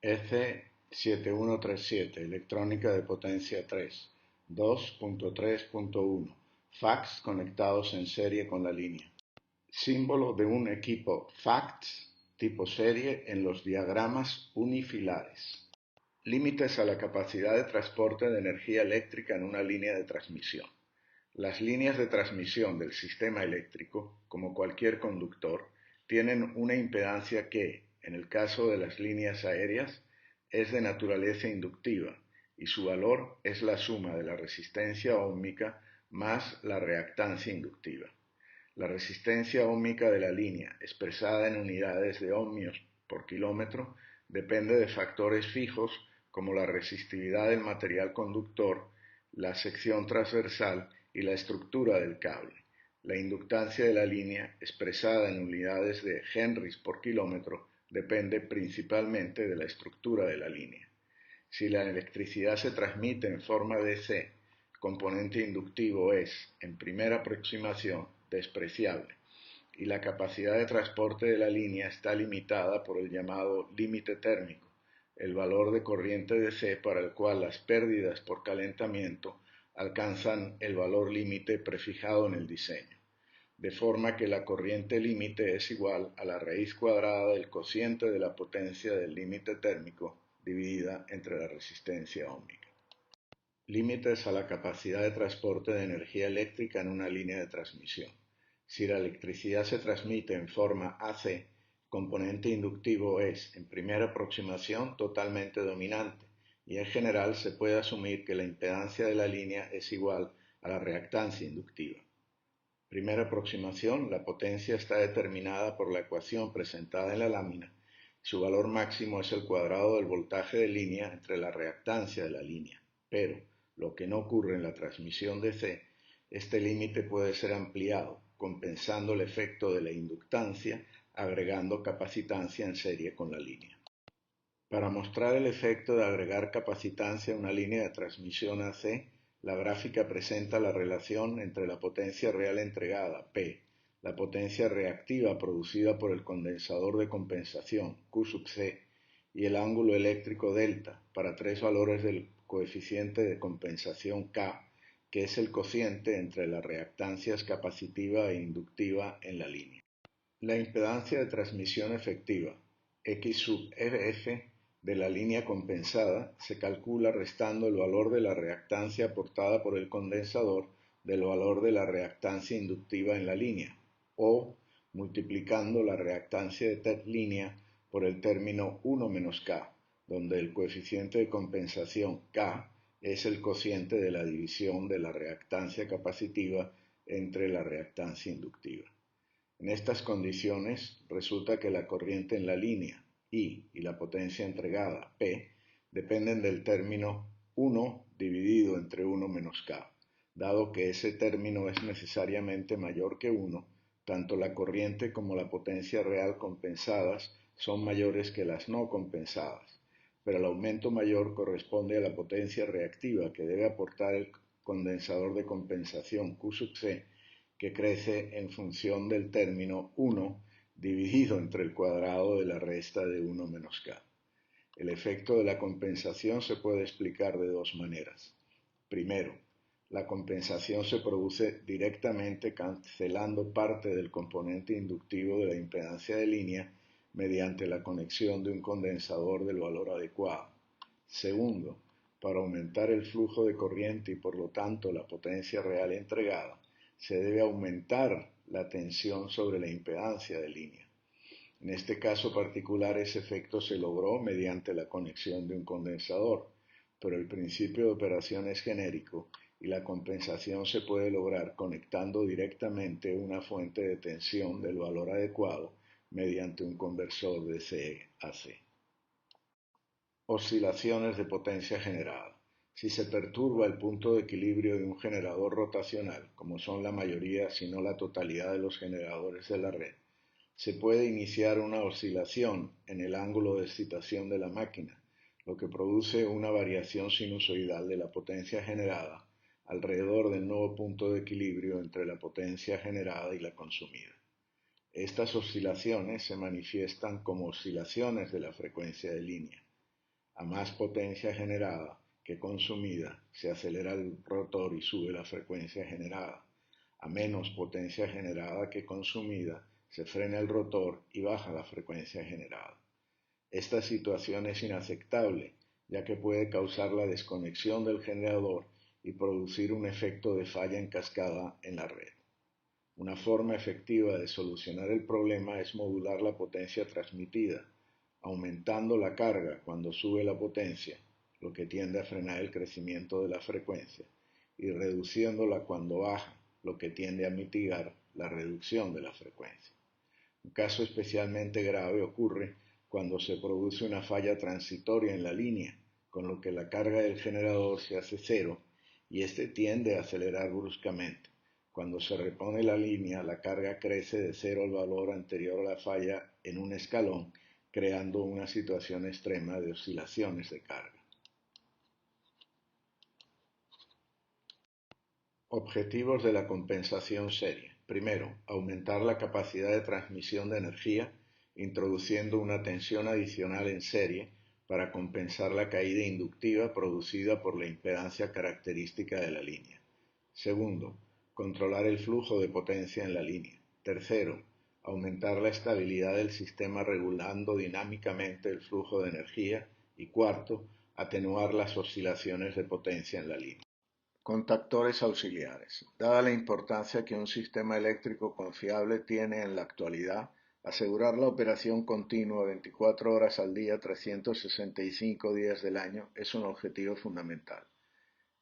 EC7137, electrónica de potencia 3, 2.3.1, fax conectados en serie con la línea. Símbolo de un equipo fax tipo serie en los diagramas unifilares. Límites a la capacidad de transporte de energía eléctrica en una línea de transmisión. Las líneas de transmisión del sistema eléctrico, como cualquier conductor, tienen una impedancia que, en el caso de las líneas aéreas, es de naturaleza inductiva y su valor es la suma de la resistencia óhmica más la reactancia inductiva. La resistencia óhmica de la línea, expresada en unidades de ohmios por kilómetro, depende de factores fijos como la resistividad del material conductor, la sección transversal y la estructura del cable. La inductancia de la línea, expresada en unidades de henrys por kilómetro, depende principalmente de la estructura de la línea. Si la electricidad se transmite en forma DC, el componente inductivo es, en primera aproximación, despreciable, y la capacidad de transporte de la línea está limitada por el llamado límite térmico, el valor de corriente DC para el cual las pérdidas por calentamiento alcanzan el valor límite prefijado en el diseño, de forma que la corriente límite es igual a la raíz cuadrada del cociente de la potencia del límite térmico dividida entre la resistencia óhmica. Límites a la capacidad de transporte de energía eléctrica en una línea de transmisión. Si la electricidad se transmite en forma AC, el componente inductivo es, en primera aproximación, totalmente dominante, y en general se puede asumir que la impedancia de la línea es igual a la reactancia inductiva. Primera aproximación, la potencia está determinada por la ecuación presentada en la lámina. Su valor máximo es el cuadrado del voltaje de línea entre la reactancia de la línea. Pero, lo que no ocurre en la transmisión DC, este límite puede ser ampliado, compensando el efecto de la inductancia, agregando capacitancia en serie con la línea. Para mostrar el efecto de agregar capacitancia a una línea de transmisión AC, la gráfica presenta la relación entre la potencia real entregada, P, la potencia reactiva producida por el condensador de compensación, Q sub C, y el ángulo eléctrico delta, para tres valores del coeficiente de compensación K, que es el cociente entre las reactancias capacitiva e inductiva en la línea. La impedancia de transmisión efectiva, X sub F, de la línea compensada se calcula restando el valor de la reactancia aportada por el condensador del valor de la reactancia inductiva en la línea, o multiplicando la reactancia de línea por el término 1 menos K, donde el coeficiente de compensación K es el cociente de la división de la reactancia capacitiva entre la reactancia inductiva. En estas condiciones resulta que la corriente en la línea I y la potencia entregada P dependen del término 1 dividido entre 1 menos K. Dado que ese término es necesariamente mayor que 1, tanto la corriente como la potencia real compensadas son mayores que las no compensadas, pero el aumento mayor corresponde a la potencia reactiva que debe aportar el condensador de compensación Q sub C, que crece en función del término 1 dividido entre el cuadrado de la resta de 1 menos K. El efecto de la compensación se puede explicar de dos maneras. Primero, la compensación se produce directamente cancelando parte del componente inductivo de la impedancia de línea mediante la conexión de un condensador del valor adecuado. Segundo, para aumentar el flujo de corriente y por lo tanto la potencia real entregada, se debe aumentar la tensión sobre la impedancia de línea. En este caso particular ese efecto se logró mediante la conexión de un condensador, pero el principio de operación es genérico y la compensación se puede lograr conectando directamente una fuente de tensión del valor adecuado mediante un conversor DC a AC. Oscilaciones de potencia generada. Si se perturba el punto de equilibrio de un generador rotacional, como son la mayoría si no la totalidad de los generadores de la red, se puede iniciar una oscilación en el ángulo de excitación de la máquina, lo que produce una variación sinusoidal de la potencia generada alrededor del nuevo punto de equilibrio entre la potencia generada y la consumida. Estas oscilaciones se manifiestan como oscilaciones de la frecuencia de línea. A más potencia generada que consumida, se acelera el rotor y sube la frecuencia generada. A menos potencia generada que consumida, se frena el rotor y baja la frecuencia generada. Esta situación es inaceptable, ya que puede causar la desconexión del generador y producir un efecto de falla en cascada en la red. Una forma efectiva de solucionar el problema es modular la potencia transmitida, aumentando la carga cuando sube la potencia, lo que tiende a frenar el crecimiento de la frecuencia, y reduciéndola cuando baja, lo que tiende a mitigar la reducción de la frecuencia. Un caso especialmente grave ocurre cuando se produce una falla transitoria en la línea, con lo que la carga del generador se hace cero y éste tiende a acelerar bruscamente. Cuando se repone la línea, la carga crece de cero al valor anterior a la falla en un escalón, creando una situación extrema de oscilaciones de carga. Objetivos de la compensación serie. Primero, aumentar la capacidad de transmisión de energía, introduciendo una tensión adicional en serie para compensar la caída inductiva producida por la impedancia característica de la línea. Segundo, controlar el flujo de potencia en la línea. Tercero, aumentar la estabilidad del sistema regulando dinámicamente el flujo de energía. Y cuarto, atenuar las oscilaciones de potencia en la línea. Contactores auxiliares. Dada la importancia que un sistema eléctrico confiable tiene en la actualidad, asegurar la operación continua 24 horas al día, 365 días del año es un objetivo fundamental.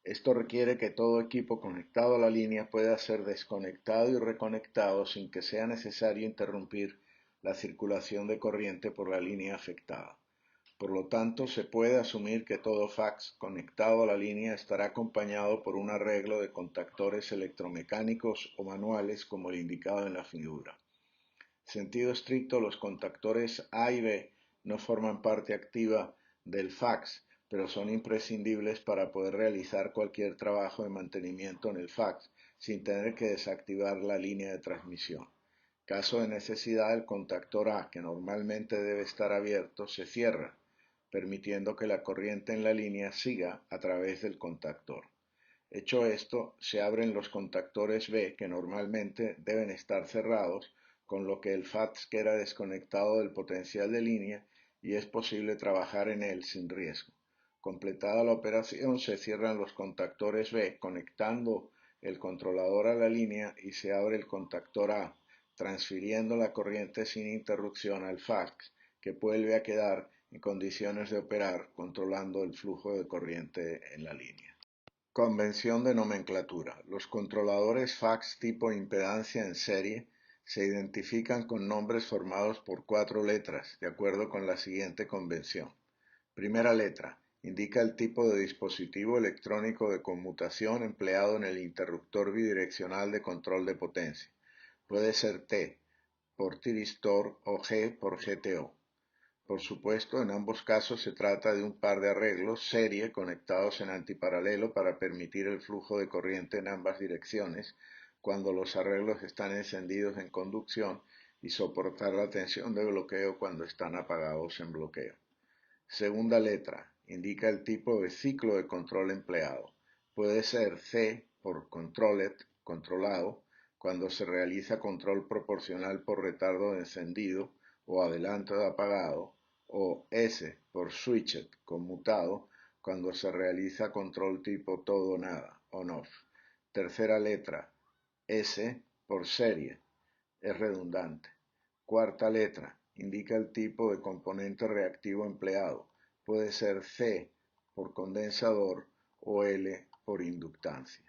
Esto requiere que todo equipo conectado a la línea pueda ser desconectado y reconectado sin que sea necesario interrumpir la circulación de corriente por la línea afectada. Por lo tanto, se puede asumir que todo fax conectado a la línea estará acompañado por un arreglo de contactores electromecánicos o manuales como el indicado en la figura. En sentido estricto, los contactores A y B no forman parte activa del fax, pero son imprescindibles para poder realizar cualquier trabajo de mantenimiento en el fax sin tener que desactivar la línea de transmisión. Caso de necesidad, el contactor A, que normalmente debe estar abierto, se cierra, permitiendo que la corriente en la línea siga a través del contactor. Hecho esto, se abren los contactores B, que normalmente deben estar cerrados, con lo que el fax queda desconectado del potencial de línea y es posible trabajar en él sin riesgo. Completada la operación, se cierran los contactores B conectando el controlador a la línea y se abre el contactor A, transfiriendo la corriente sin interrupción al fax, que vuelve a quedar en condiciones de operar controlando el flujo de corriente en la línea. Convención de nomenclatura. Los controladores fax tipo impedancia en serie se identifican con nombres formados por 4 letras, de acuerdo con la siguiente convención. Primera letra. Indica el tipo de dispositivo electrónico de conmutación empleado en el interruptor bidireccional de control de potencia. Puede ser T por tiristor o G por GTO. Por supuesto, en ambos casos se trata de un par de arreglos serie conectados en antiparalelo para permitir el flujo de corriente en ambas direcciones cuando los arreglos están encendidos en conducción y soportar la tensión de bloqueo cuando están apagados en bloqueo. Segunda letra. Indica el tipo de ciclo de control empleado. Puede ser C por controlled, controlado, cuando se realiza control proporcional por retardo de encendido o adelanto de apagado, o S por switched, conmutado, cuando se realiza control tipo todo o nada, on-off. Tercera letra. S por serie, es redundante. Cuarta letra. Indica el tipo de componente reactivo empleado. Puede ser C por condensador o L por inductancia.